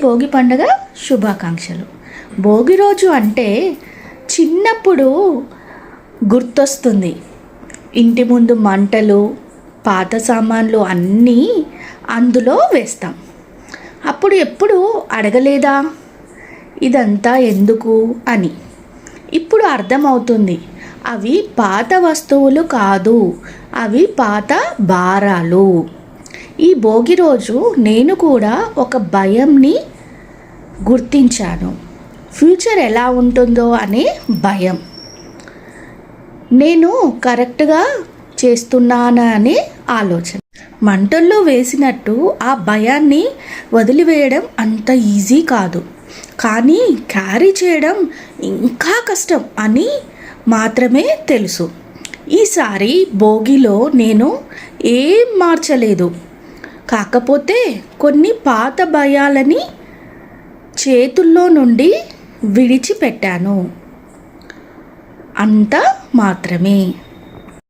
భోగి పండుగ శుభాకాంక్షలు. భోగి రోజు అంటే చిన్నప్పుడు గుర్తొస్తుంది. ఇంటి ముందు మంటలు, పాత సామాన్లు అన్నీ అందులో వేస్తాం. అప్పుడు ఎప్పుడు అడగలేదా ఇదంతా ఎందుకు అని? ఇప్పుడు అర్థమవుతుంది. అవి పాత వస్తువులు కాదు, అవి పాత భారాలు. ఈ భోగి రోజు నేను కూడా ఒక భయంని గుర్తించాను. ఫ్యూచర్ ఎలా ఉంటుందో అనే భయం. నేను కరెక్ట్గా చేస్తున్నానా అనే ఆలోచన. మంటల్లో వేసినట్టు ఆ భయాన్ని వదిలివేయడం అంత ఈజీ కాదు, కానీ క్యారీ చేయడం ఇంకా కష్టం అని మాత్రమే తెలుసు. ఈసారి భోగిలో నేను ఏం మార్చలేదు, కాకపోతే కొన్ని పాత భయాలని చేతుల్లో నుండి విడిచిపెట్టాను, అంత మాత్రమే.